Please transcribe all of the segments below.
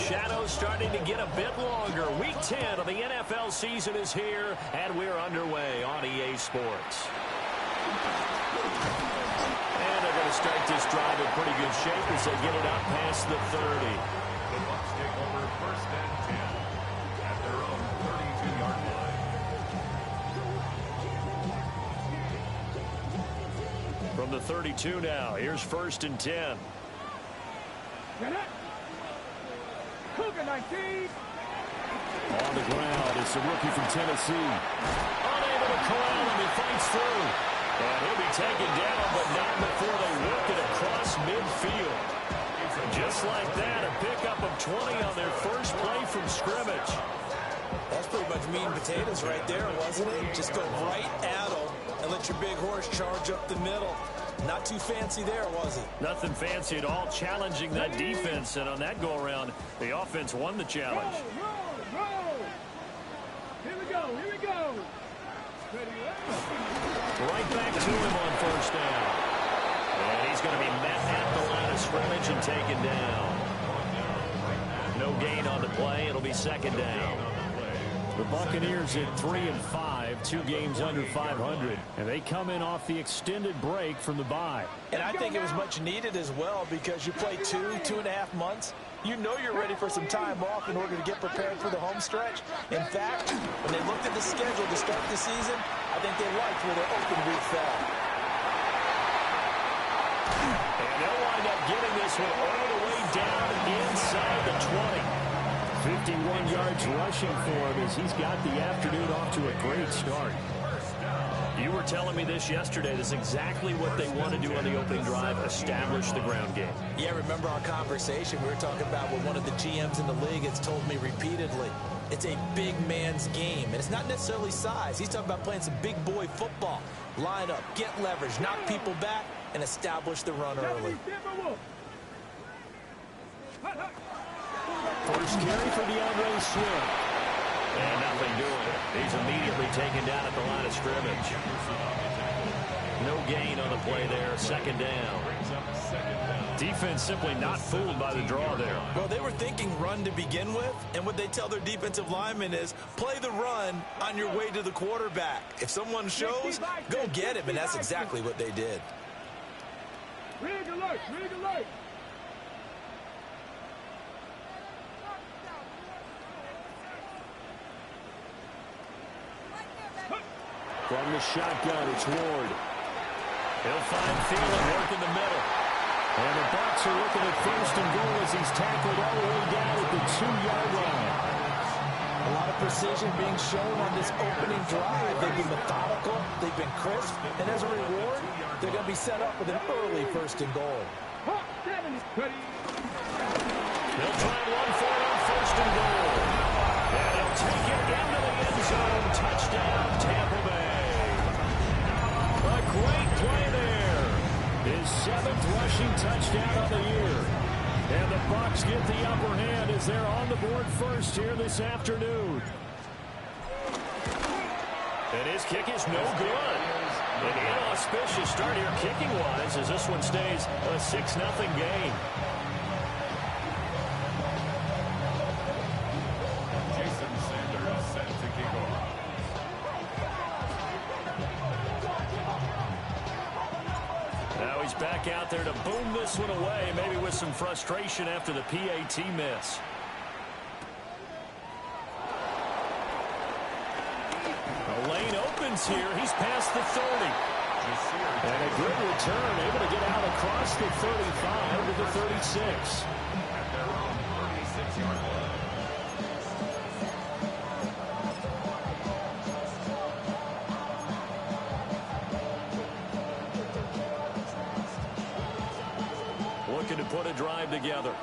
shadows starting to get a bit longer. Week 10 of the NFL season is here, and we're underway on EA Sports. And they're going to start this drive in pretty good shape as they get it up past the 30. The Bucs take over first and 10 at their own 32-yard line. From the 32 now, here's first and 10. Cougar 19. On the ground, it's the rookie from Tennessee. Unable to corral him, he fights through. And he'll be taken down, but not before they work it across midfield. Just like that, a pickup of 20 on their first play from scrimmage. That's pretty much meat and potatoes right there, wasn't it? Just go right at them and let your big horse charge up the middle. Not too fancy there, was it? Nothing fancy at all, challenging that defense. And on that go-around, the offense won the challenge. Roll. Here we go. Right back to him on first down. And he's going to be met at the line of scrimmage and taken down. No gain on the play. It'll be second down. The Buccaneers at 3-5, 2 games under 500, and they come in off the extended break from the bye. And I think it was much needed as well because you play 2.5 months. You know you're ready for some time off in order to get prepared for the home stretch. In fact, when they looked at the schedule to start the season, I think they liked where their open week fell. And they'll wind up getting this one all the way down inside the 20. 51 yards rushing for him as he's got the afternoon off to a great start. You were telling me this yesterday. This is exactly what they want to do on the opening drive, establish the ground game. Yeah, remember our conversation? We were talking about what one of the GMs in the league has told me repeatedly. It's a big man's game, and it's not necessarily size. He's talking about playing some big boy football. Line up, get leverage, knock people back, and establish the run early. First carry for DeAndre Swift. And nothing doing. He's immediately taken down at the line of scrimmage. No gain on the play there. Second down. Defense simply not fooled by the draw there. Well, they were thinking run to begin with, and what they tell their defensive linemen is play the run on your way to the quarterback. If someone shows, go get him, and that's exactly what they did. Rig alert. From the shotgun, it's Ward. He'll find Thielen work in the middle. And the Bucs are looking at first and goal as he's tackled all the way down at the 2-yard line. A lot of precision being shown on this opening drive. They've been methodical, they've been crisp, and as a reward, they're going to be set up with an early first and goal. They'll try and run for it on first and goal. And he'll take it into the end zone. Touchdown, Tampa Bay. A great play there. His 7th rushing touchdown of the year. And the Bucs get the upper hand as they're on the board first here this afternoon. And his kick is no good. An inauspicious start here kicking-wise as this one stays a 6-0 game. Back out there to boom this one away, maybe with some frustration after the PAT miss. The lane opens here. He's past the 30. And a good return, able to get out across the 35 to the 36. At their own 36-yard line. Looking to put a drive together.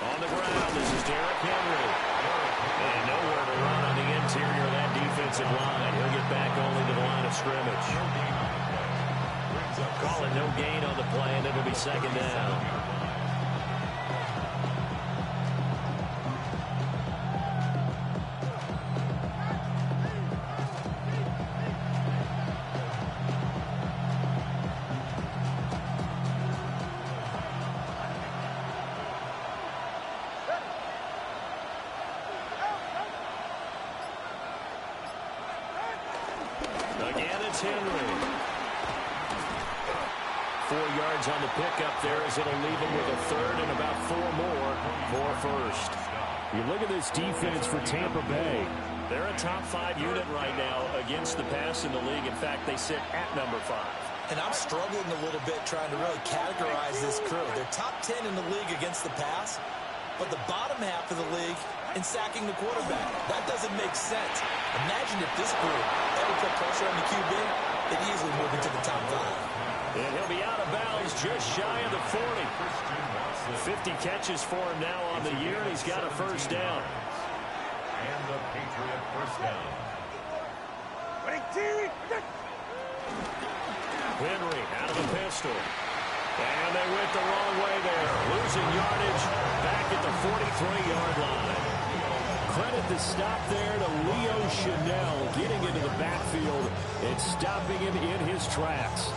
On the ground, this is Derrick Henry. And nowhere to run on the interior of that defensive line. He'll get back only to the line of scrimmage. Calling no gain on the play, and it'll be second down. Again, it's Henry. 4 yards on the pickup there as it'll leave him with a third and about 4 more for first. You look at this defense for Tampa Bay. They're a top 5 unit right now against the pass in the league. In fact, they sit at number 5. And I'm struggling a little bit trying to really categorize this crew. They're top 10 in the league against the pass, but the bottom half of the league in sacking the quarterback. That doesn't make sense. Imagine if this group ever put pressure on the QB, they'd easily move into the top 5. And he'll be out of bounds just shy of the 40. 50 catches for him now on the year, and he's got a first down. And the Patriot first down. Henry out of the pistol. And they went the wrong way there. Losing yardage back at the 43-yard line. Credit the stop there to Leo Chanel getting into the backfield and stopping him in his tracks.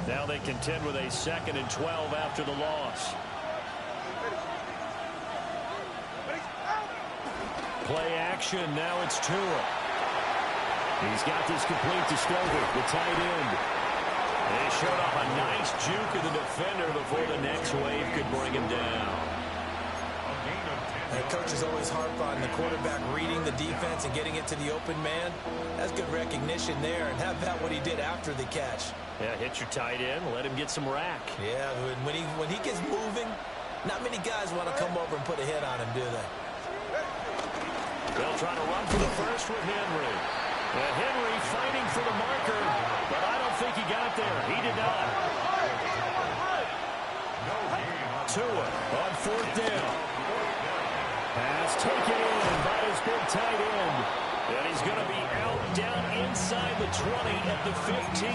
Now they contend with a 2nd and 12 after the loss. Play action. Now it's Tua. He's got this complete to Stover, the tight end. They showed off a nice juke of the defender before the next wave could bring him down. And coaches always harp on the quarterback reading the defense and getting it to the open man. That's good recognition there. And how about what he did after the catch? Yeah, hit your tight end, let him get some rack. Yeah, when he gets moving, not many guys want to come over and put a hit on him, do they? They'll try to run for the first with Henry. And Henry fighting for the marker, but I don't think he got there. He did not. Tua on 4th down. Pass taken in by his big tight end. And he's going to be out down inside the 20 at the 15.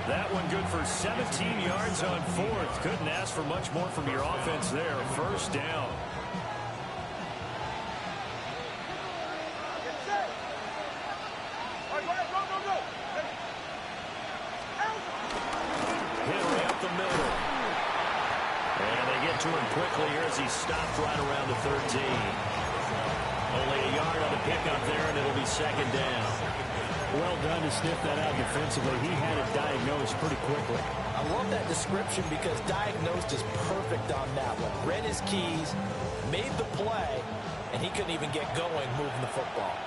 That one good for 17 yards on 4th. Couldn't ask for much more from your offense there. First down. Henry up the middle. And they get to him quickly here as he stopped right around the 13. Only a yard on the pickup there, and it'll be 2nd down. Well done to sniff that out defensively. He had it diagnosed pretty quickly. I love that description because diagnosed is perfect on that one. Read his keys, made the play, and he couldn't even get going moving the football.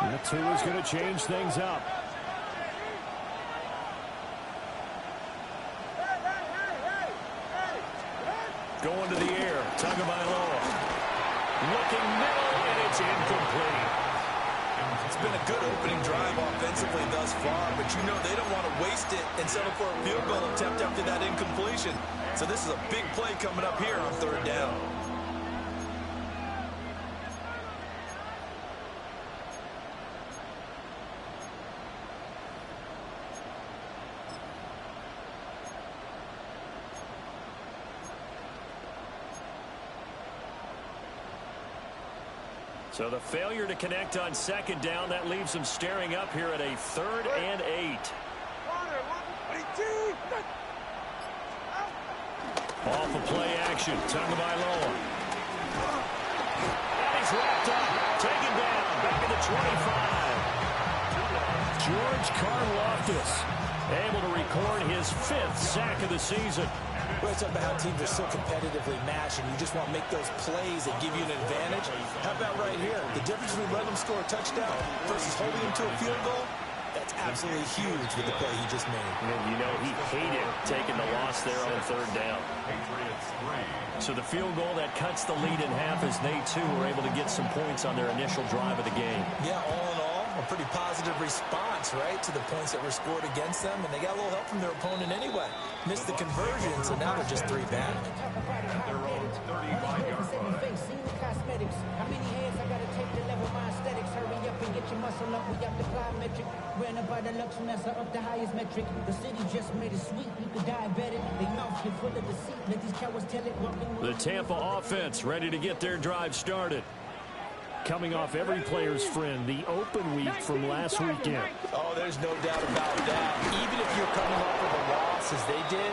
That two is going to change things up. Going to the air, Tagovailoa. Looking middle, and it's incomplete. It's been a good opening drive offensively thus far, but you know they don't want to waste it and settle for a field goal attempt after that incompletion. So this is a big play coming up here on 3rd down. So the failure to connect on 2nd down, that leaves them staring up here at a 3rd and 8. Off of play action, Tagovailoa. And he's wrapped up, taken down, back at the 25. George Karlaftis able to record his 5th sack of the season. We're talking about how teams are so competitively matched, and you just want to make those plays that give you an advantage. How about right here? The difference between letting them score a touchdown versus holding them to a field goal, that's absolutely huge with the play he just made. And you know, he hated taking the loss there on 3rd down. So the field goal that cuts the lead in half as they, too, were able to get some points on their initial drive of the game. Yeah, all in all, a pretty positive response, right, to the points that were scored against them, and they got a little help from their opponent anyway. Missed the conversion, so now they're just 3 back. Their own 35-yard line. How many hands I gotta take to level my aesthetics? Hurry up and get your muscle up. We got the plyometric. Ran up by the Lux and that's up the highest metric. The city just made it sweet. You could diabetic. They mouth get full of deceit. Let these cowards tell it. The Tampa offense ready to get their drive started. coming off every player's friend, the open week from last weekend. Oh, there's no doubt about that. Even if you're coming off of a loss as they did,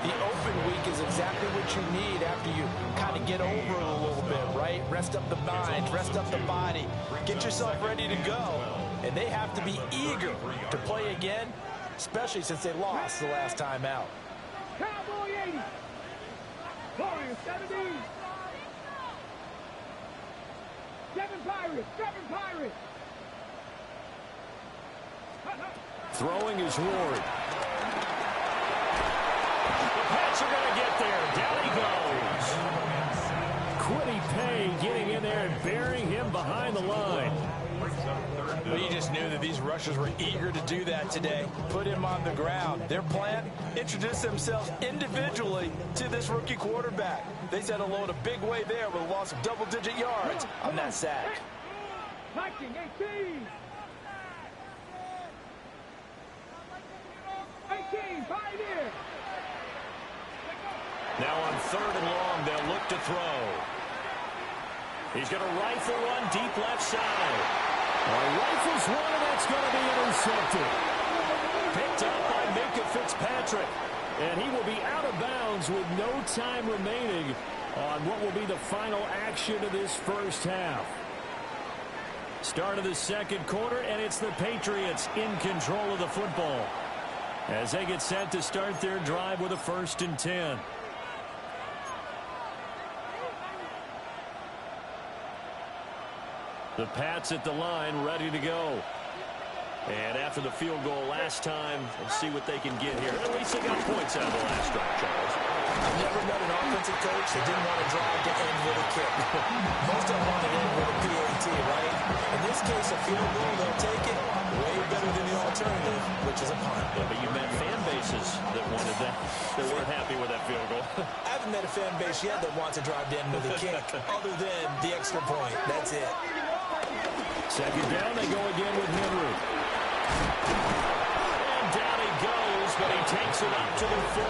the open week is exactly what you need after you kind of get over it a little bit, right? Rest up the mind, rest up the body, get yourself ready to go. And they have to be eager to play again, especially since they lost the last time out. Cowboy 80. Warriors 70. 7 Pirates. 7 Pirates. Throwing is Ward. The Pats are going to get there. Down he goes. Quiddy Pay getting in there and burying him behind the line. Well, you just knew that these rushers were eager to do that today. Put him on the ground. Their plan, introduce themselves individually to this rookie quarterback. They said hello in a big way there with a loss of double-digit yards on that sack. Viking 18. 18, Pioneer. Now on 3rd and long, they'll look to throw. He's going to rifle one deep left side. Rifles one, and that's going to be intercepted. Picked up by Minkah Fitzpatrick. And he will be out of bounds with no time remaining on what will be the final action of this first half. Start of the second quarter, and it's the Patriots in control of the football as they get set to start their drive with a 1st and 10. The Pats at the line, ready to go. And after the field goal last time, let's see what they can get here. At least they got points out of the last drive, Charles. I've never met an offensive coach that didn't want to drive to end with a kick. Most of them want to end with a PAT, right? In this case, a field goal, they'll take it way better than the alternative, which is a punt. Yeah, but you met fan bases that wanted that, that weren't happy with that field goal. I haven't met a fan base yet that wants to drive to end with a kick, other than the extra point. That's it. Second down, they go again with Henry. And down he goes, but he takes it up to the 40.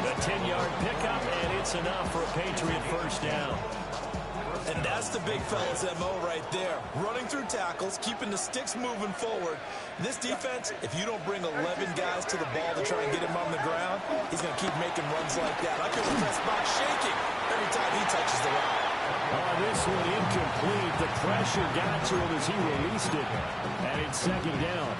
The 10-yard pickup, and it's enough for a Patriot first down. And that's the big fella's MO right there. Running through tackles, keeping the sticks moving forward. This defense, if you don't bring 11 guys to the ball to try and get him on the ground, he's going to keep making runs like that. I feel the press box shaking every time he touches the rock. This one incomplete. The pressure got to him as he released it. And it's second down.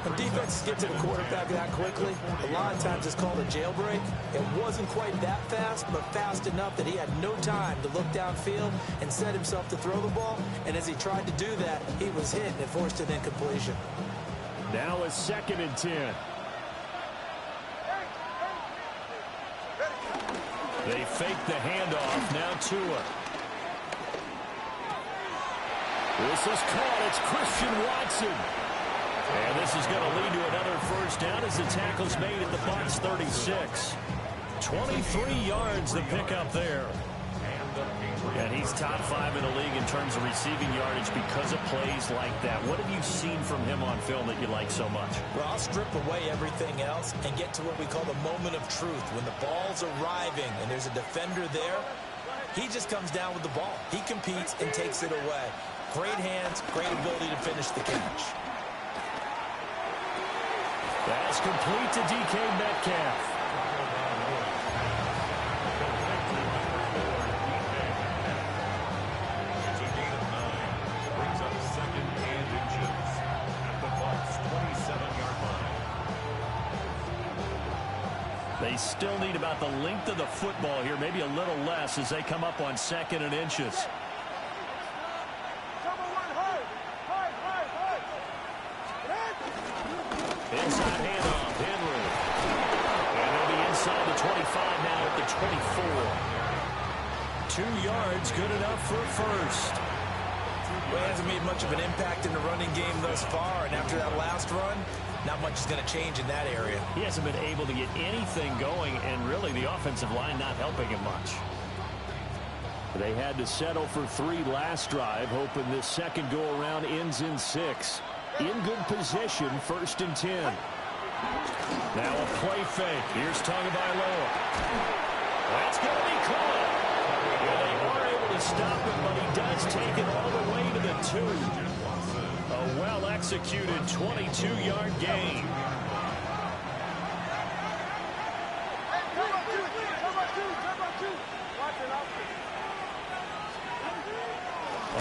When defenses get to the quarterback that quickly, a lot of times it's called a jailbreak. It wasn't quite that fast, but fast enough that he had no time to look downfield and set himself to throw the ball. And as he tried to do that, he was hit and forced an incompletion. Now a 2nd and 10. They fake the handoff. Now Tua. This is caught. It's Christian Watson. And this is going to lead to another first down as the tackle's made at the Bucs 36. 23 yards the pickup there. And he's top 5 in the league in terms of receiving yardage because of plays like that. What have you seen from him on film that you like so much? Well, I'll strip away everything else and get to what we call the moment of truth. When the ball's arriving and there's a defender there, he just comes down with the ball. He competes and takes it away. Great hands, great ability to finish the catch. That's complete to DK Metcalf. Brings up 2nd and inches at the Bucs 27-yard line. They still need about the length of the football here, maybe a little less as they come up on 2nd and inches. Inside handoff, Henry. And they'll be inside the 25 now at the 24. 2 yards, good enough for a first. Well, he hasn't made much of an impact in the running game thus far, and after that last run, not much is going to change in that area. He hasn't been able to get anything going, and really the offensive line not helping him much. They had to settle for 3 last drive, hoping this second go-around ends in 6. In good position, 1st and 10. Now a play fake. Here's Tagovailoa. That's going to be caught. And they are able to to stop him, but he does take it all the way to the 2. A well-executed 22-yard gain.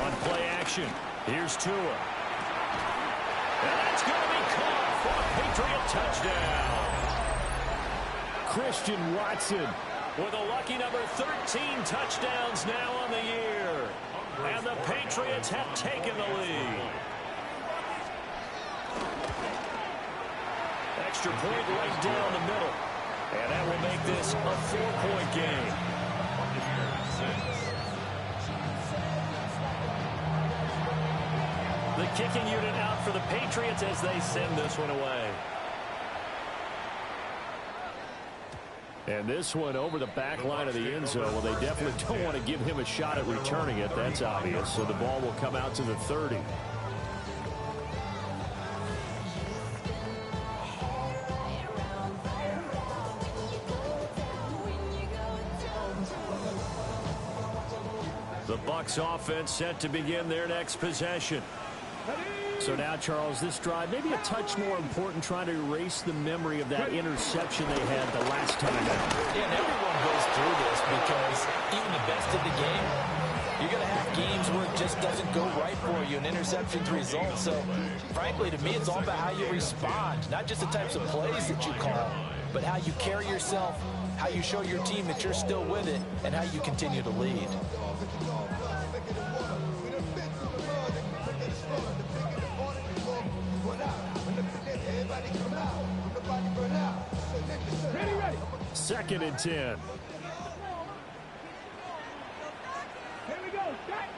On play action, here's Tua. And that's going to be caught for a Patriot touchdown. Christian Watson With a lucky number 13 touchdowns now on the year. And the Patriots have taken the lead. Extra point right down the middle. And that will make this a 4-point game. The kicking unit out for the Patriots as they send this one away. And this one over the back line of the end zone. Well, they definitely don't want to give him a shot at returning it. That's obvious. So the ball will come out to the 30. The Bucs offense set to begin their next possession. So now, Charles, this drive maybe a touch more important, trying to erase the memory of that interception they had the last time out. Yeah, and everyone goes through this because even the best of the game, you're going to have games where it just doesn't go right for you, and interceptions result. So, frankly, to me, it's all about how you respond, not just the types of plays that you call, but how you carry yourself, how you show your team that you're still with it, and how you continue to lead. Second and 10. Here we go. Set.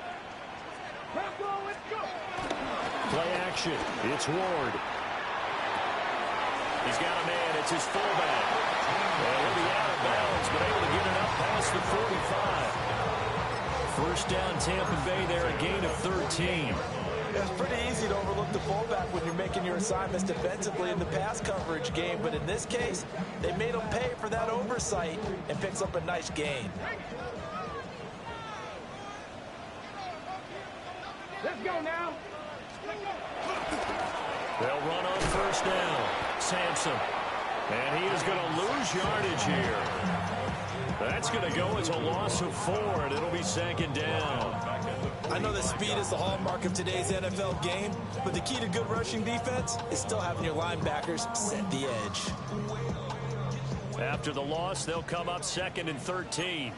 Buffalo, let's go. Play action. It's Ward. He's got a man. It's his fullback. And he'll be out of bounds, but able to get it up past the 45. First down, Tampa Bay there, a gain of 13. It's pretty easy to overlook the fullback when you're making your assignments defensively in the pass coverage game, but in this case, they made him pay for that oversight and picks up a nice gain. Let's go now. They'll run on first down. Sampson. And he is going to lose yardage here. That's going to go as a loss of 4, and it'll be second down. I know that speed is the hallmark of today's NFL game, but the key to good rushing defense is still having your linebackers set the edge. After the loss, they'll come up second and 13.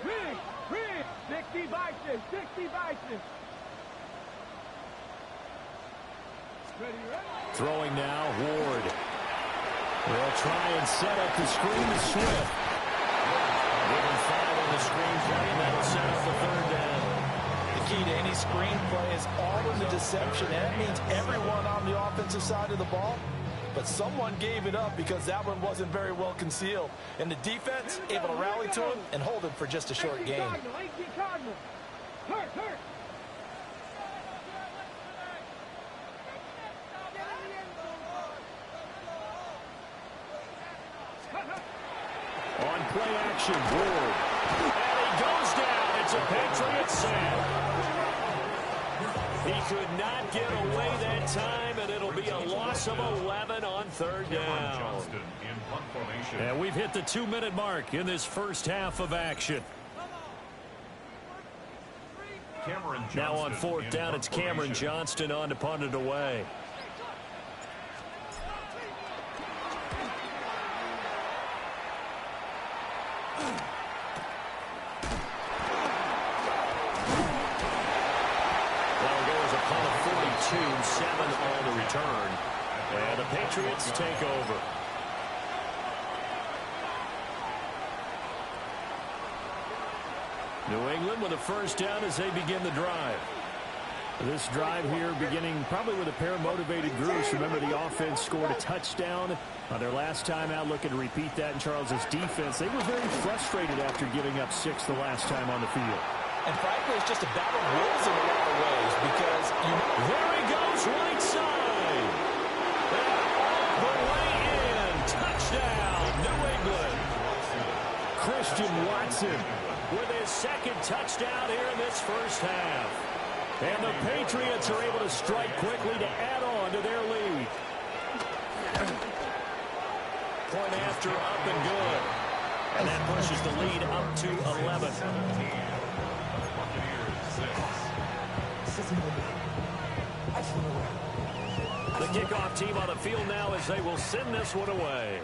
Big. 60 Vikings. 60 Vikings. Ready. Throwing now, Ward. They'll try and set up the screen to Swift. Give him 5 on the screen play, and that'll set up the third down. The key to any screen play is all in the deception. And that means everyone on the offensive side of the ball. But someone gave it up because that one wasn't very well concealed. And the defense able to rally to him and hold him for just a short gain. Hurt. On play action, Ward. And he goes down. It's a Patriot sack. He could not get away that time, and it'll be a loss of 11 on third down. And we've hit the 2-minute mark in this first half of action. Now on fourth down, it's Cameron Johnston on to punt it away. 7 on the return. And the Patriots take over. New England with a first down as they begin the drive. This drive here beginning probably with a pair of motivated groups. Remember, the offense scored a touchdown on their last time out. Looking to repeat that in Charles's defense. They were very frustrated after giving up 6 the last time on the field. And frankly, it's just a battle of wills in a lot of ways because there he goes right side. And all the Christian Watson with his second touchdown here in this first half. And the Patriots are able to strike quickly to add on to their lead. Point after up and good. And that pushes the lead up to 11. The kickoff team on the field now as they will send this one away.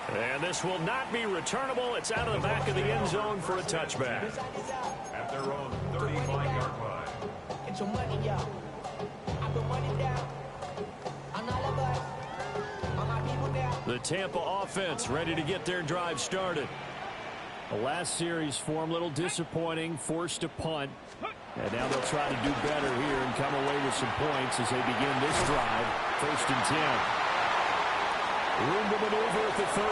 And this will not be returnable. It's out of the back of the end zone for a touchback. At their own 35-yard line. Get your money, y'all. I put money down on all of us, on my people down. The Tampa offense ready to get their drive started. The last series for them, a little disappointing, forced to punt. And now they'll try to do better here and come away with some points as they begin this drive. 1st and 10. Room to maneuver at the 35.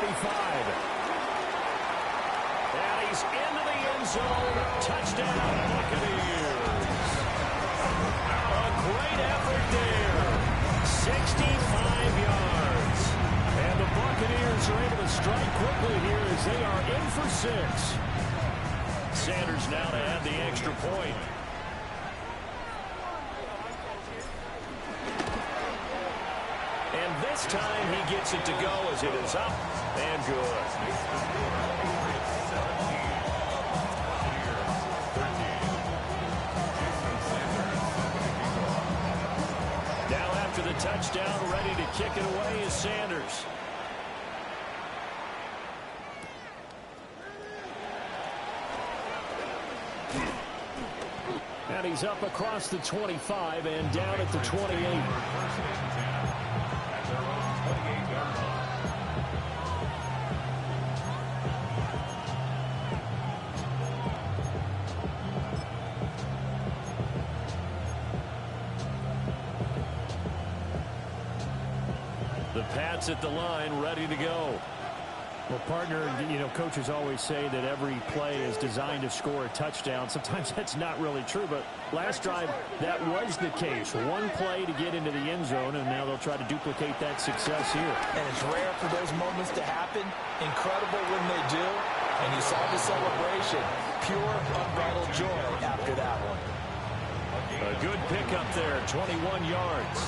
And he's into the end zone. Touchdown, Buccaneers. A great effort there. 65 yards. And the Buccaneers are able to strike quickly here as they are in for 6. Sanders now to add the extra point. And this time he gets it to go as it is up and good. Now after the touchdown, ready to kick it away is Sanders. And he's up across the 25 and down at the 28. The Pats at the line, ready to go. Well, partner, you know, coaches always say that every play is designed to score a touchdown. Sometimes that's not really true, but last drive, that was the case. One play to get into the end zone, and now they'll try to duplicate that success here. And it's rare for those moments to happen. Incredible when they do. And you saw the celebration. Pure, unbridled joy after that one. A good pickup there, 21 yards.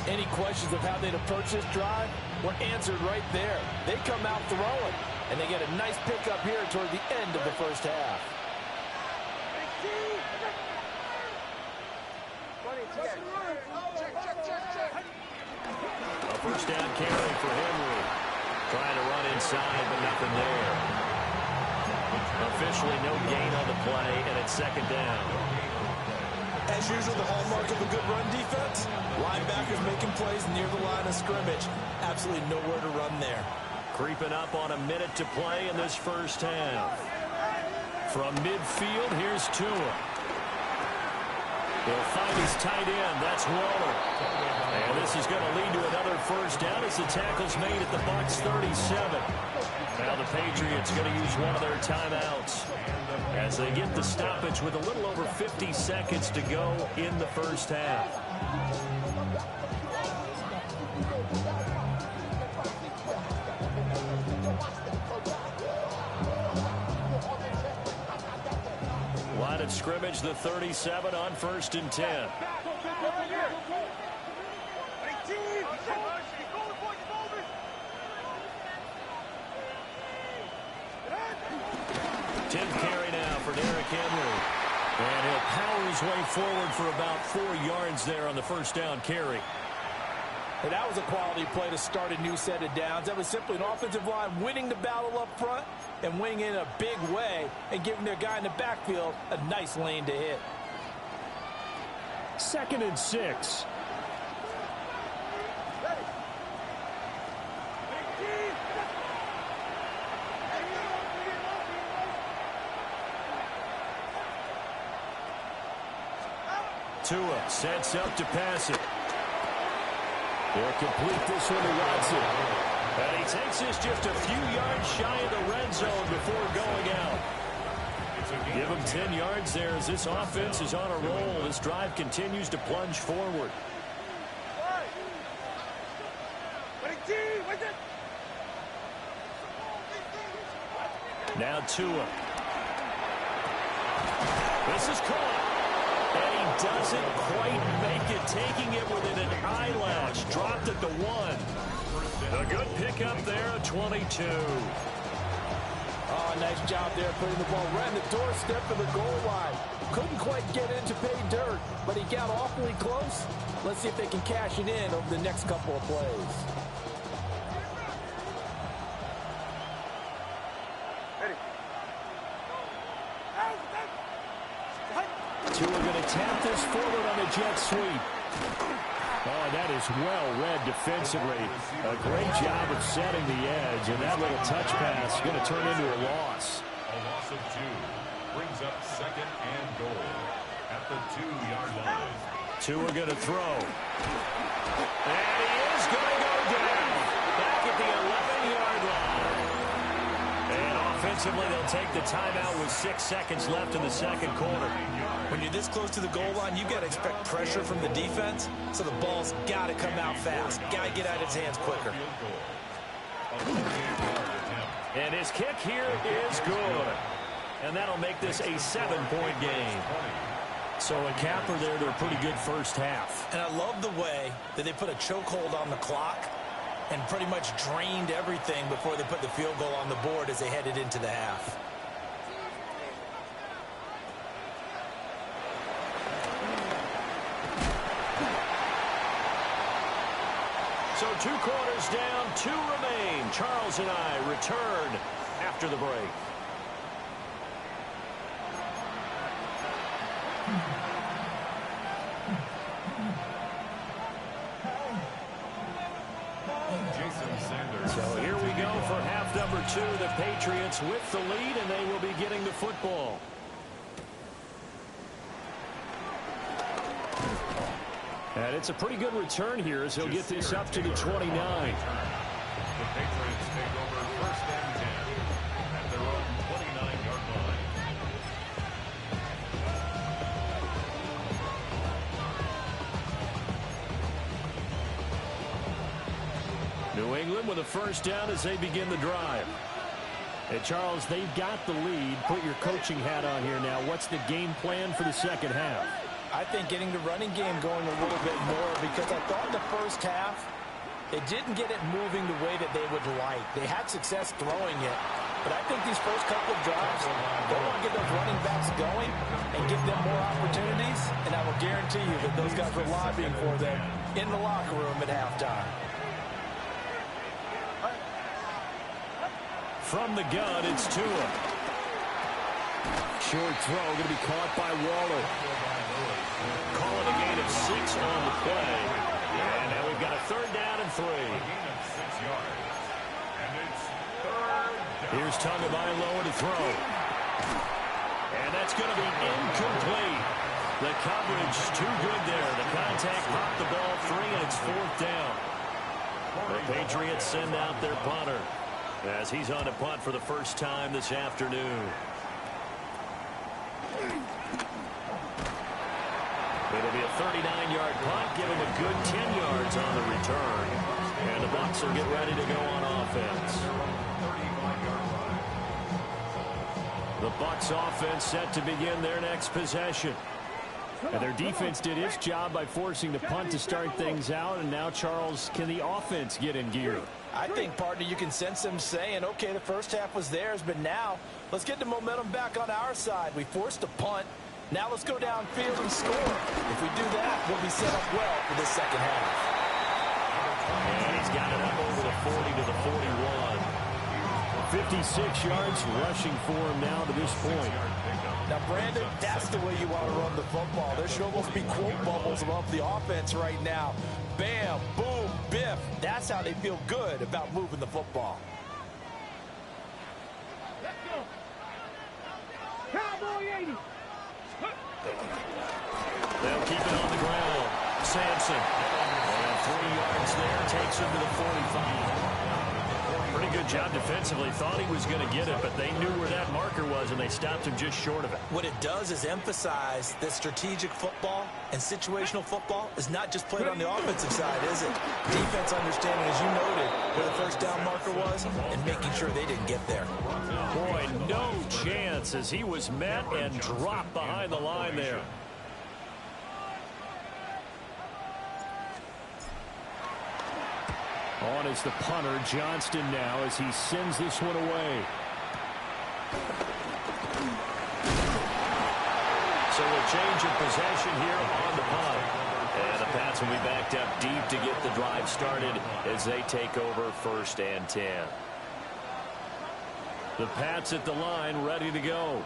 Any questions of how they'd approach this drive were answered right there. They come out throwing, and they get a nice pickup here toward the end of the first half. A first down carry for Henry. Trying to run inside, but nothing there. Officially no gain on the play, and it's 2nd down. As usual, the hallmark of a good run defense, linebackers making plays near the line of scrimmage. Absolutely nowhere to run there. Creeping up on a minute to play in this first half. From midfield, here's Tua. He'll find his tight end. That's Waller. And this is going to lead to another first down as the tackle's made at the Bucs 37. Now the Patriots going to use one of their timeouts as they get the stoppage with a little over 50 seconds to go in the first half. Line of scrimmage, the 37 on 1st and 10. Carry now for Derrick Henry. And he'll power his way forward for about 4 yards there on the first down carry. And that was a quality play to start a new set of downs. That was simply an offensive line winning the battle up front and winning in a big way and giving their guy in the backfield a nice lane to hit. 2nd and 6. Tua sets up to pass it. They'll complete this one to Watson. And he takes this just a few yards shy of the red zone before going out. Give him 10 yards there as this offense is on a roll. This drive continues to plunge forward. Now Tua. This is caught. And he doesn't quite make it, taking it within an eyelash. Dropped at the 1. A good pickup there at 22. Oh, nice job there putting the ball right in the doorstep of the goal line. Couldn't quite get in to pay dirt, but he got awfully close. Let's see if they can cash it in over the next couple of plays. Tua going to tap this forward on a jet sweep. Oh, that is well read defensively. A great job of setting the edge, and that little touch pass is going to turn into a loss. A loss of 2 brings up 2nd and goal at the 2-yard line. Tua going to throw. And he is going to go down. Back at the 11-yard line. And offensively, they'll take the timeout with 6 seconds left in the second quarter. When you're this close to the goal line, you've got to expect pressure from the defense, so the ball's got to come out fast. Got to get out of his hands quicker. And his kick here is good. And that'll make this a 7-point game. So a capper there to a pretty good first half. And I love the way that they put a chokehold on the clock and pretty much drained everything before they put the field goal on the board as they headed into the half. So 2 quarters down, 2 remain. Charles and I return after the break. So here we go for half number 2. The Patriots with the lead, and they will be getting the football. And it's a pretty good return here as he'll get this up to the 29. The Patriots take over 1st and 10 at their own 29-yard line. New England with a first down as they begin the drive. And Charles, they've got the lead. Put your coaching hat on here now. What's the game plan for the second half? I think getting the running game going a little bit more, because I thought in the first half they didn't get it moving the way that they would like. They had success throwing it, but I think these first couple of drives, they want to get those running backs going and give them more opportunities, and I will guarantee you that those guys were lobbying for them in the locker room at halftime. From the gun, it's Tua. Short throw going to be caught by Waller. Calling a gain of 6 on the play. And now we've got a 3rd down and 3. A gain of 6 yards. And it's 3rd down. Here's Tagovailoa to throw. And that's going to be incomplete. The coverage too good there. The contact popped the ball free, and it's 4th down. The Patriots send out their punter as he's on to punt for the first time this afternoon. It'll be a 39-yard punt, giving a good 10 yards on the return. And the Bucs will get ready to go on offense. The Bucs offense set to begin their next possession. And their defense did its job by forcing the punt to start things out. And now, Charles, can the offense get in gear? I think, partner, you can sense them saying, okay, the first half was theirs, but now let's get the momentum back on our side. We forced a punt. Now let's go downfield and score. If we do that, we'll be set up well for this second half. And he's got it up over the 40 to the 41. 56 yards rushing for him now to this point. Now, Brandon, that's the way you want to run the football. There should almost be quote bubbles above the offense right now. Bam, boom, biff. That's how they feel good about moving the football. Let's go. Cowboy 80. They'll keep it on the ground. Sampson. And 3 yards there, takes him to the 45. Pretty good job defensively. Thought he was going to get it, but they knew where that marker was, and they stopped him just short of it. What it does is emphasize that strategic football and situational football is not just played on the offensive side, is it? Defense understanding, as you noted, where the first down marker was and making sure they didn't get there. Boy, no chance as he was met and dropped behind the line there. On is the punter, Johnston now, as he sends this one away. So a change of possession here on the punt. And the Pats will be backed up deep to get the drive started as they take over 1st and 10. The Pats at the line, ready to go.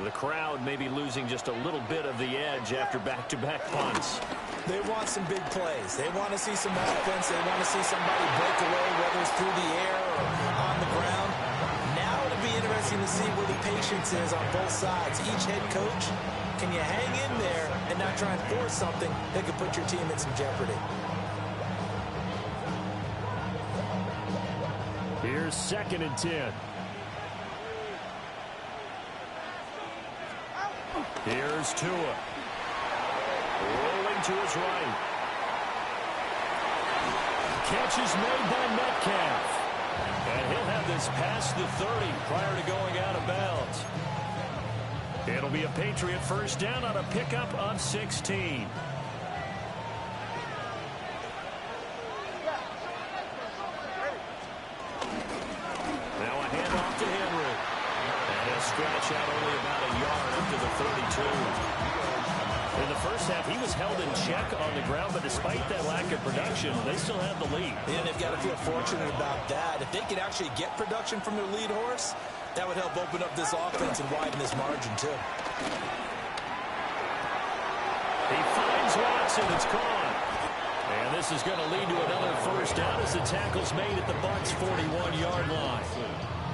The crowd may be losing just a little bit of the edge after back-to-back punts. They want some big plays. They want to see some offense. They want to see somebody break away, whether it's through the air or on the ground. Now it'll be interesting to see where the patience is on both sides. Each head coach, can you hang in there and not try and force something that could put your team in some jeopardy? Here's 2nd and 10. Here's Tua. Rolling to his right. Catch is made by Metcalf. And he'll have this past the 30 prior to going out of bounds. It'll be a Patriot first down on a pickup of 16. Now a handoff to Henry. And a scratch out only about a yard up to the 32. In the first half, he was held in check on the ground, but despite that lack of production, they still have the lead. And they've got to feel fortunate about that. If they could actually get production from their lead horse, that would help open up this offense and widen this margin, too. He finds Watson. It's gone. And this is going to lead to another first down as the tackle's made at the Bucs' 41-yard line.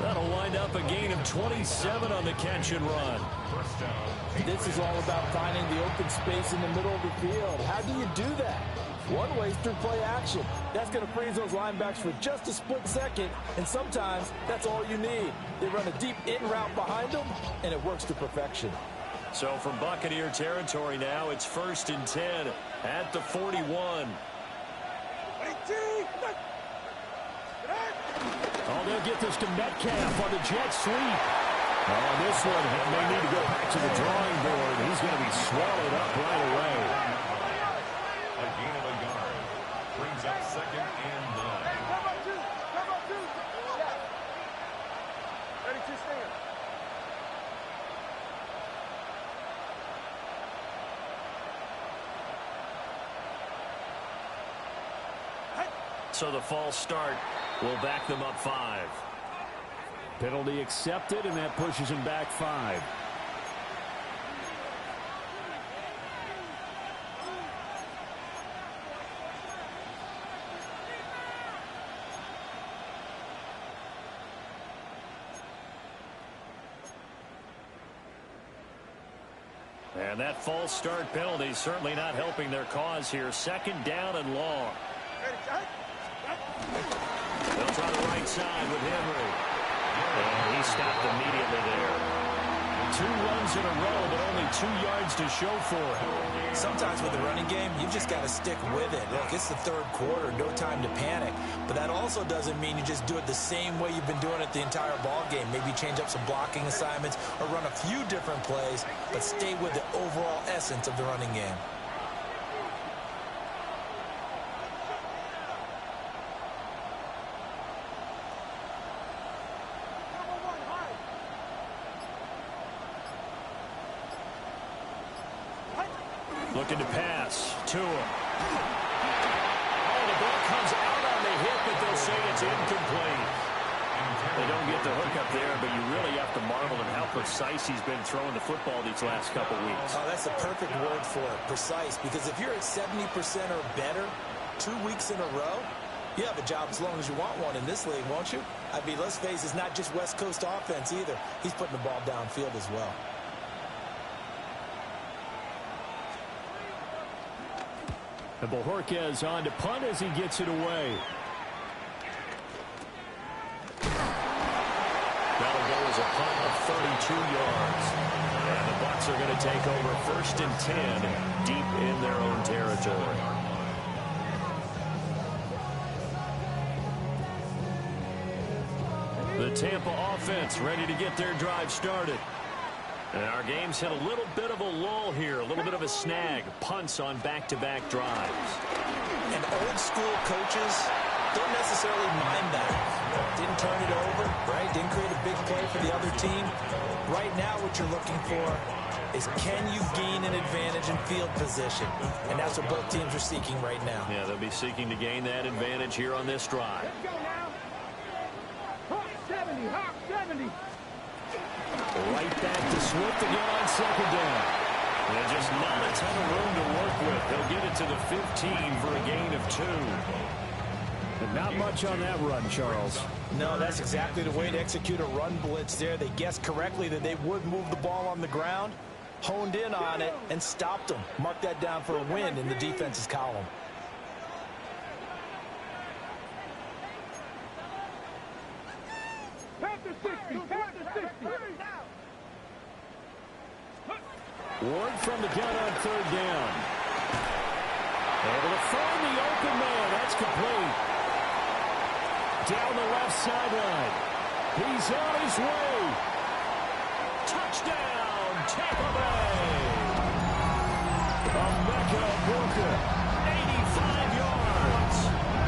That'll wind up a gain of 27 on the catch and run. This is all about finding the open space in the middle of the field. How do you do that? One way is through play action. That's going to freeze those linebackers for just a split second, and sometimes that's all you need. They run a deep in route behind them, and it works to perfection. So from Buccaneer territory now, it's 1st and 10 at the 41. Oh, they'll get this to Metcalf on the jet sweep. Oh, this one may need to go back to the drawing board. He's going to be swallowed up right away. A gain of a yard. Brings up 2nd and 9. Come on, two. Yeah. Ready to stand. So the false start will back them up 5. Penalty accepted, and that pushes him back 5. And that false start penalty is certainly not helping their cause here. 2nd down and long. They'll try the right side with Henry. And he stopped immediately there. 2 runs in a row, but only 2 yards to show for it. Sometimes with the running game, you've just got to stick with it. Look, it's the 3rd quarter, no time to panic. But that also doesn't mean you just do it the same way you've been doing it the entire ball game. Maybe change up some blocking assignments or run a few different plays, but stay with the overall essence of the running game. Looking to pass. Tua. Oh, the ball comes out on the hit, but they'll say it's incomplete. They don't get the hook up there, but you really have to marvel at how precise he's been throwing the football these last couple weeks. Oh, that's the perfect word for it, precise, because if you're at 70% or better 2 weeks in a row, you have a job as long as you want one in this league, won't you? I mean, let's face it, it's not just West Coast offense either. He's putting the ball downfield as well. And Bojorquez on to punt as he gets it away. That'll go as a punt of 32 yards. And the Bucs are going to take over 1st and 10 deep in their own territory. The Tampa offense ready to get their drive started. And our game's hit a little bit of a lull here, a little bit of a snag. Punts on back-to-back drives. And old school coaches don't necessarily mind that. Didn't turn it over, right? Didn't create a big play for the other team. Right now what you're looking for is can you gain an advantage in field position? And that's what both teams are seeking right now. Yeah, they'll be seeking to gain that advantage here on this drive. Let's go now. Hawk 70, Hawk 70. Right back to Swift again on 2nd down. And just not a ton of room to work with. They'll get it to the 15 for a gain of 2. And not much on that run, Charles. No, that's exactly the way to execute a run blitz there. They guessed correctly that they would move the ball on the ground, honed in on it, and stopped them. Mark that down for a win in the defense's column. Panther 60, Panther 60. Ward from the gun on 3rd down. Able to find the open man. That's complete. Down the left sideline. He's on his way. Touchdown, Tampa Bay. Emeka Booker. 85 yards.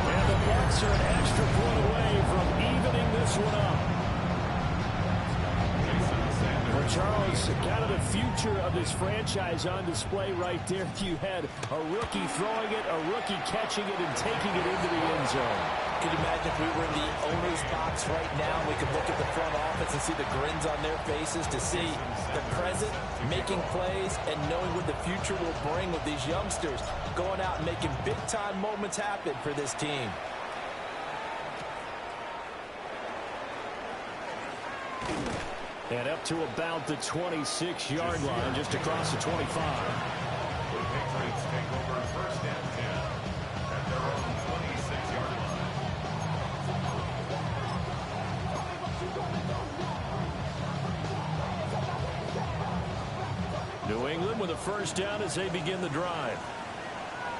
And the Bucs are an extra point away from evening this one up. Well, Charles, kind of the future of this franchise on display right there. You had a rookie throwing it, a rookie catching it, and taking it into the end zone. Could you imagine if we were in the owner's box right now, we could look at the front office and see the grins on their faces to see the present, making plays, and knowing what the future will bring with these youngsters going out and making big-time moments happen for this team. And up to about the 26-yard line, just across the 25. The Patriots take over 1st and 10 at their own 26-yard line. New England with a 1st down as they begin the drive.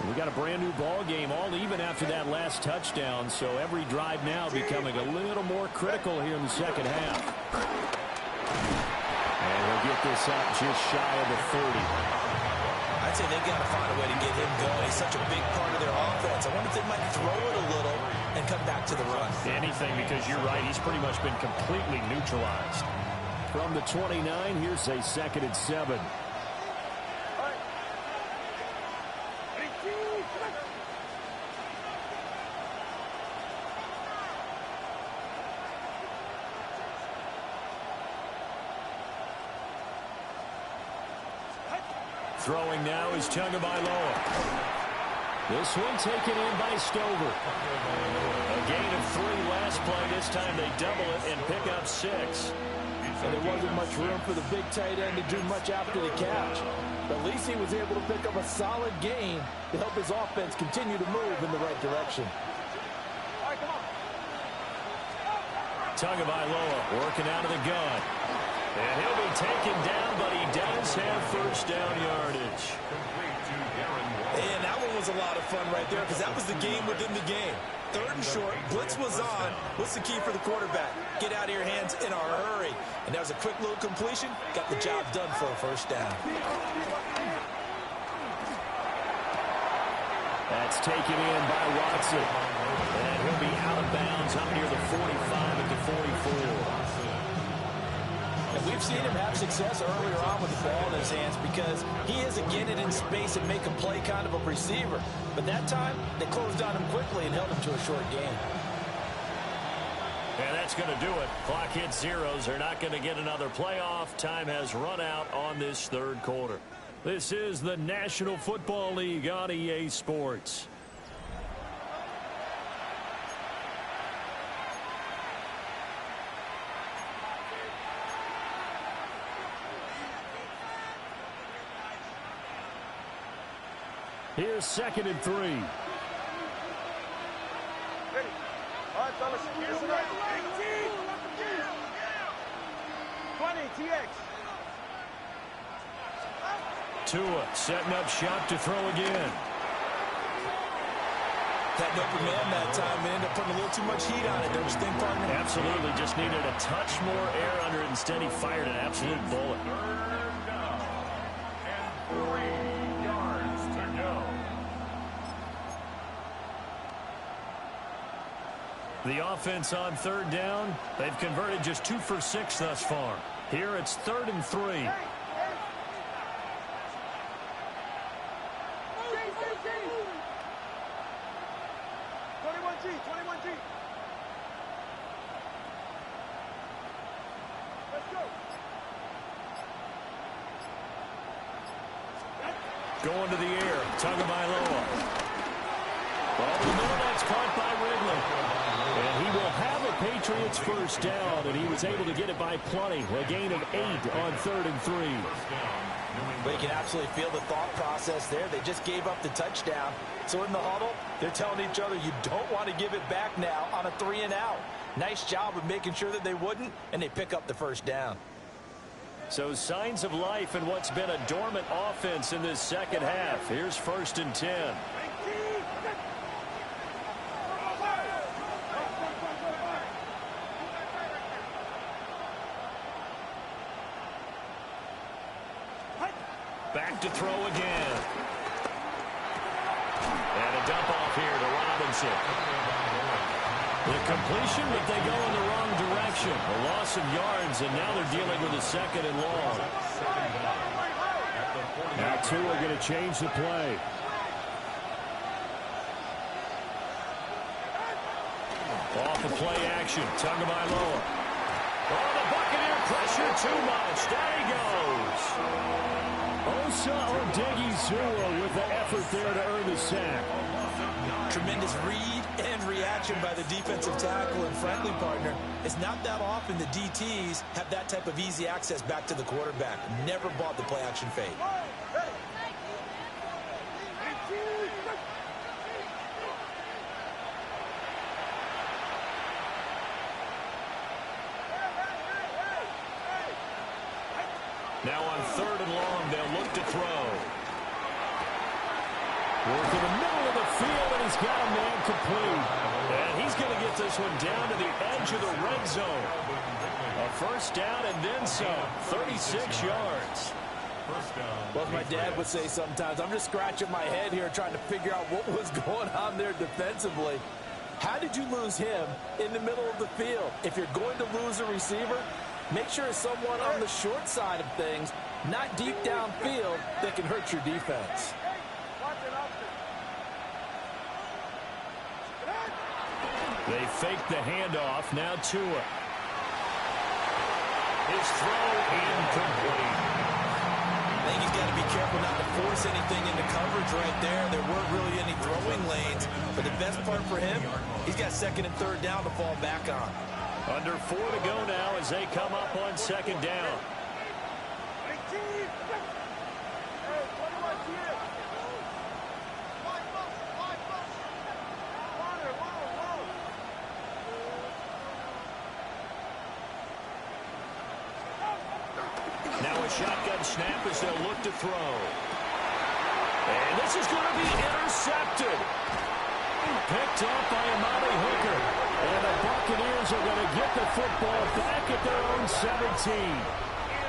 We got a brand new ball game, all even after that last touchdown, so every drive now becoming a little more critical here in the 2nd half. And he'll get this up just shy of the 30. I'd say they've got to find a way to get him going. He's such a big part of their offense. I wonder if they might throw it a little and come back to the run. Anything, because you're right, he's pretty much been completely neutralized. From the 29, here's a 2nd and 7. Throwing now is Tagovailoa. This one taken in by Stover. A gain of 3 last play. This time they double it and pick up 6. And there wasn't much room for the big tight end to do much after the catch. But at least he was able to pick up a solid gain to help his offense continue to move in the right direction. Tagovailoa working out of the gun. And he'll be taken down, but he does have 1st down yardage. And that one was a lot of fun right there because that was the game within the game. 3rd and short, blitz was on. What's the key for the quarterback? Get out of your hands in a hurry. And that was a quick little completion. Got the job done for a 1st down. That's taken in by Watson. And he'll be out of bounds up near the 45 at the 44. And we've seen him have success earlier on with the ball in his hands because he is a get it in space and make a play kind of a receiver. But that time, they closed on him quickly and held him to a short gain. And that's going to do it. Clock hits zeros. They're not going to get another playoff. Time has run out on this 3rd quarter. This is the National Football League on EA Sports. Here's 2nd and 3. Ready. All right, fellas. Here's the right. 20, TX. Tua setting up shop to throw again. That open man that time, they ended up putting a little too much heat on it, don't you think, partner? Absolutely. Just needed a touch more air under it. Instead, he fired an absolute bullet. Third down and 3 yards to go. The offense on third down, they've converted just 2 for 6 thus far. Here it's 3rd and 3. 21G. Let's go. Going to the air. Tagovailoa. Over the middle, that's caught by Ridley. And he will have a Patriots first down, and he was able to get it by plenty. A gain of 8 on 3rd and 3. But you can absolutely feel the thought process there. They just gave up the touchdown. So in the huddle, they're telling each other, you don't want to give it back now on a 3 and out. Nice job of making sure that they wouldn't, and they pick up the first down. So signs of life in what's been a dormant offense in this second half. Here's 1st and 10. Back to throw again. And a dump off here to Robinson. The completion, but they go in the wrong direction. A loss of yards, and now they're dealing with a 2nd and long. Now Tua going to change the play. Off the play action. Tagovailoa. Oh, the Buccaneer pressure too much. There he goes. Osa Odighizuwa with the effort there to earn the sack. Tremendous read and reaction by the defensive tackle. And frankly, partner, it's not that often the DTs have that type of easy access back to the quarterback. Never bought the play action fade. Now on 3rd and long, they'll look to throw. Work in the middle of the field, and he's got a man complete. And he's going to get this one down to the edge of the red zone. A first down and then some. 36 yards. Well, as my dad would say sometimes, I'm just scratching my head here trying to figure out what was going on there defensively. How did you lose him in the middle of the field? If you're going to lose a receiver, make sure it's someone on the short side of things, not deep downfield, that can hurt your defense. They fake the handoff. Now Tua. His throw incomplete. I think he's got to be careful not to force anything into coverage right there. There weren't really any throwing lanes. But the best part for him, he's got 2nd and 3rd down to fall back on. Under 4 to go now as they come up on 2nd down. Now a shotgun snap as they'll look to throw. And this is going to be intercepted. Picked up by Amari Hooker. And the Buccaneers are going to get the football back at their own 17.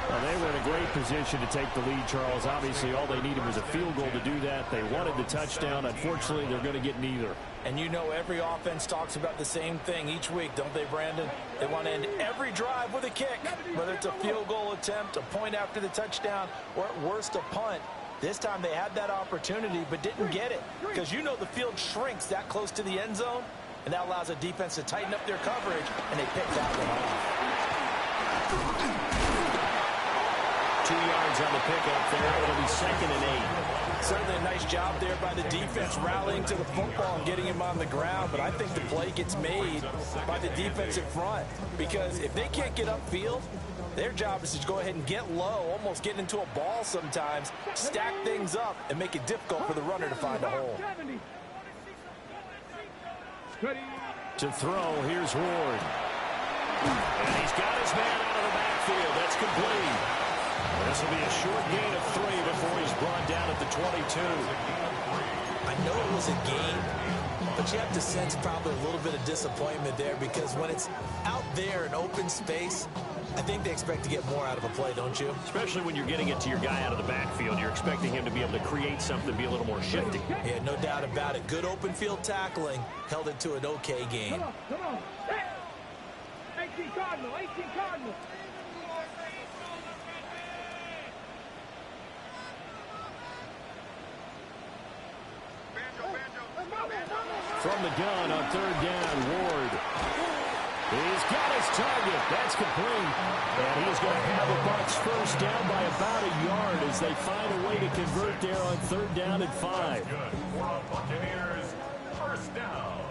Well, they were in a great position to take the lead, Charles. Obviously, all they needed was a field goal to do that. They wanted the touchdown. Unfortunately, they're going to get neither. And you know every offense talks about the same thing each week, don't they, Brandon? They want to end every drive with a kick, whether it's a field goal attempt, a point after the touchdown, or at worst, a punt. This time they had that opportunity but didn't get it because you know the field shrinks that close to the end zone, and that allows a defense to tighten up their coverage, and they pick that one off. 2 yards on the pickup there. It'll be 2nd and 8. Certainly a nice job there by the defense rallying to the football and getting him on the ground, but I think the play gets made by the defensive front because if they can't get upfield, their job is to go ahead and get low, almost get into a ball sometimes, stack things up, and make it difficult for the runner to find a hole. To throw, here's Ward. And he's got his man out of the backfield. That's complete. This will be a short gain of 3 before he's brought down at the 22. I know it was a game, but you have to sense probably a little bit of disappointment there because when it's out there in open space, I think they expect to get more out of a play, don't you? Especially when you're getting it to your guy out of the backfield. You're expecting him to be able to create something, be a little more shifty. Yeah, no doubt about it. Good open field tackling held it to an okay game. Come on. 18 Cardinal, 18 Cardinal. From the gun on 3rd down, Ward. He's got his target. That's complete. And he's going to have the Bucs first down by about a yard as they find a way to convert there on 3rd down and 5. Good for a Buccaneers first down.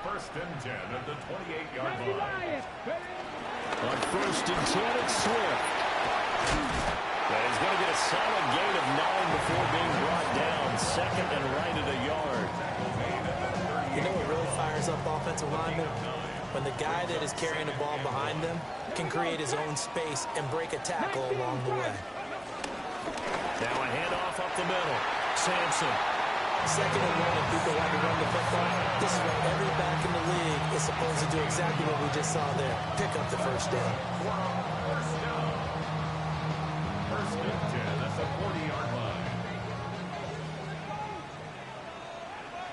First and 10 at the 28-yard line. On 1st and 10, it's Swift. And he's going to get a solid gain of 9 before being brought down. 2nd and right at a yard. You know what really fires up offensive linemen? When the guy that is carrying the ball behind them can create his own space and break a tackle along the way. Now a handoff up the middle. Sampson. 2nd and 1 and people want to run the football. This is what every back in the league is supposed to do exactly what we just saw there. Pick up the first down. First and 10 at the 40-yard line.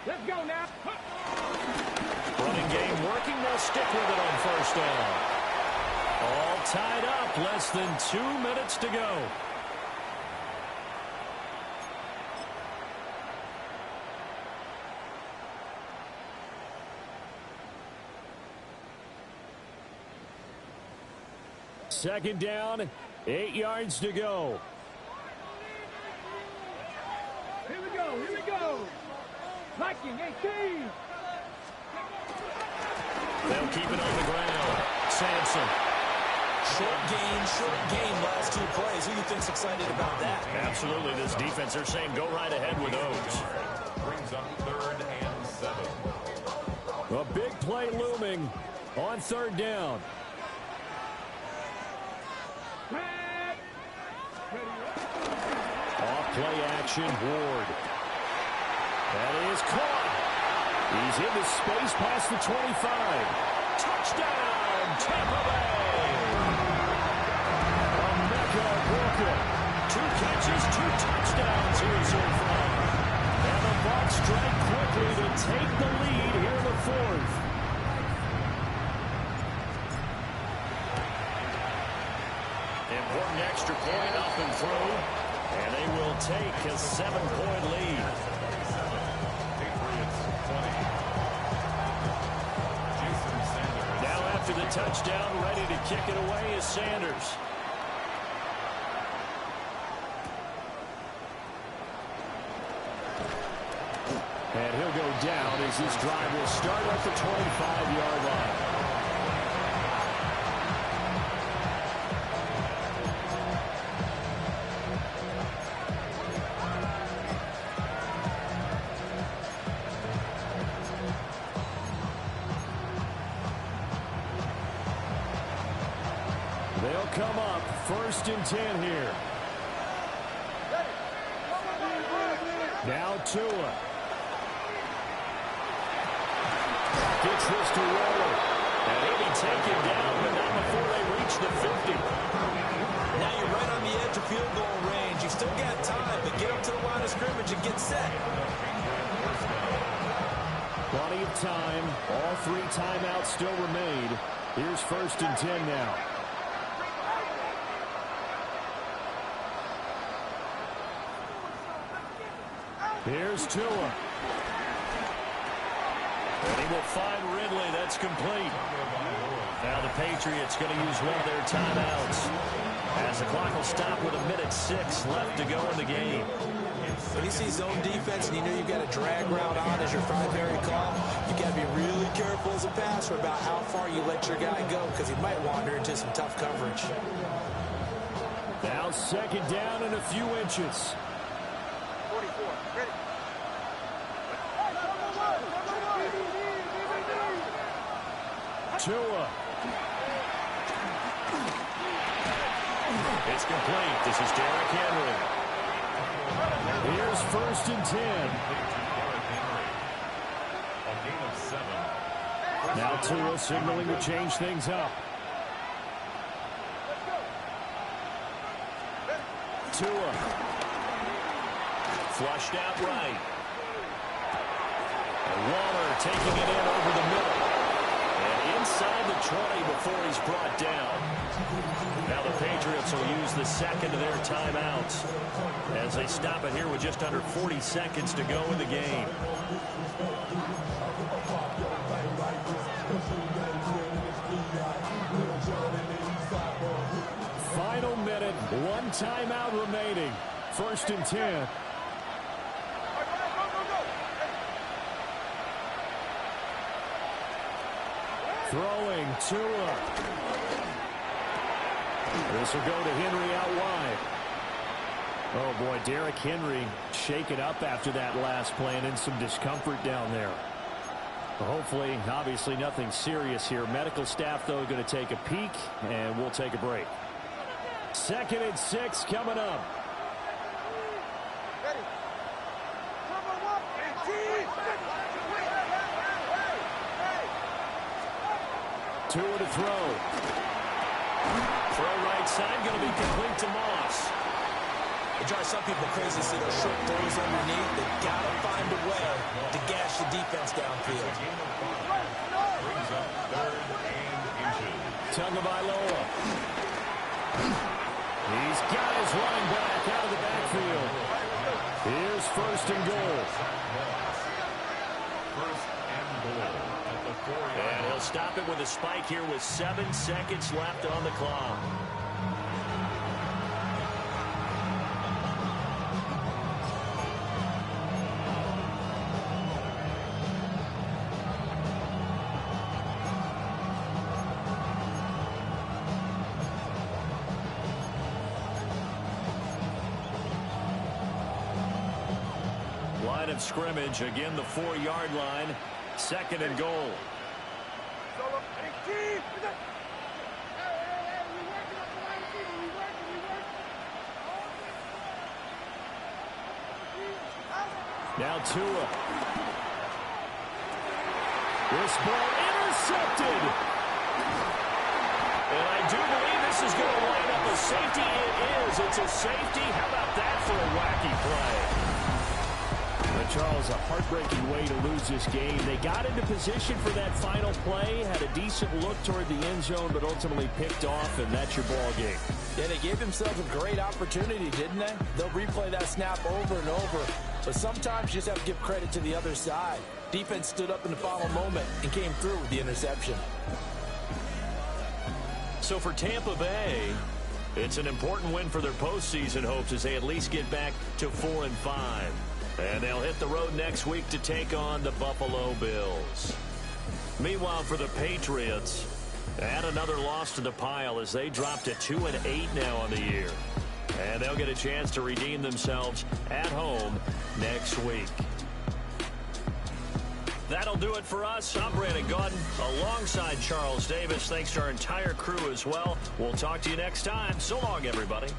Let's go now. Running game working. They'll stick with it on 1st down. All tied up. Less than 2 minutes to go. Second down, 8 yards to go. Here we go. Liking 18. They'll keep it on the ground. Sampson. Short game, last 2 plays. Who do you think's excited about that? Absolutely. This defense, they're saying go right ahead with those. Brings up 3rd and 7. A big play looming on 3rd down. Off play action, Ward. That is caught. He's into space past the 25. Touchdown, Tampa Bay. Emeka Walker. 2 catches, 2 touchdowns here so far. And the Bucs strike quickly to take the lead here in the 4th. Important extra point up and through. And they will take a 7-point lead. Patriots 20. Jason Sanders. Now after the touchdown, ready to kick it away is Sanders. And he'll go down as this drive will start at the 25-yard line. They'll come up 1st and 10 here. Now Tua. Gets this to Waller. And he'll be taken down, but not before they reach the 50. Now you're right on the edge of field goal range. You've still got time, but get up to the line of scrimmage and get set. Plenty of time. All 3 timeouts still remain. Here's 1st and 10 now. Here's Tua. And he will find Ridley. That's complete. Now the Patriots going to use one of their timeouts as the clock will stop with 1:06 left to go in the game. When you see zone defense and you know you've got a drag route on as your primary call, you've got to be really careful as a passer about how far you let your guy go because he might wander into some tough coverage. Now 2nd down and a few inches. 44. Ready. Tua. It's complete. This is Derrick Henry. Here's 1st and 10. A gain of 7. Now Tua signaling to change things up. Tua. Flushed out right. Waller taking it in over the middle. And inside the 20 before he's brought down. Now the Patriots will use the second of their timeouts as they stop it here with just under 40 seconds to go in the game. Final minute, 1 timeout remaining. 1st and 10. Throwing Tua. This will go to Henry out wide. Oh, boy, Derrick Henry shaken up after that last play and in some discomfort down there. Hopefully, obviously, nothing serious here. Medical staff, though, going to take a peek, and we'll take a break. 2nd and 6 coming up. Tua to throw. Throw right side, going to be complete to Moss. It drives some people crazy to see those short throws underneath. They got to find a way to gash the defense downfield. Brings up 3rd and inches. Tagovailoa. He's got his running back out of the backfield. Here's 1st and goal. 1st and goal at the 4-yard. And he'll stop it with a spike here with 7 seconds left on the clock. Line of scrimmage, again the 4-yard line. 2nd and goal. Now Tua. This ball intercepted. And I do believe this is going to line up a safety. It is. It's a safety. How about that for a wacky play? But Charles, a heartbreaking way to lose this game. They got into position for that final play, had a decent look toward the end zone, but ultimately picked off, and that's your ball game. Yeah, they gave themselves a great opportunity, didn't they? They'll replay that snap over and over. But sometimes you just have to give credit to the other side. Defense stood up in the final moment and came through with the interception. So for Tampa Bay, it's an important win for their postseason hopes as they at least get back to 4-5. And they'll hit the road next week to take on the Buffalo Bills. Meanwhile, for the Patriots, add another loss to the pile as they drop to 2-8 now on the year. And they'll get a chance to redeem themselves at home next week. That'll do it for us. I'm Brandon Gaudin alongside Charles Davis. Thanks to our entire crew as well. We'll talk to you next time. So long, everybody.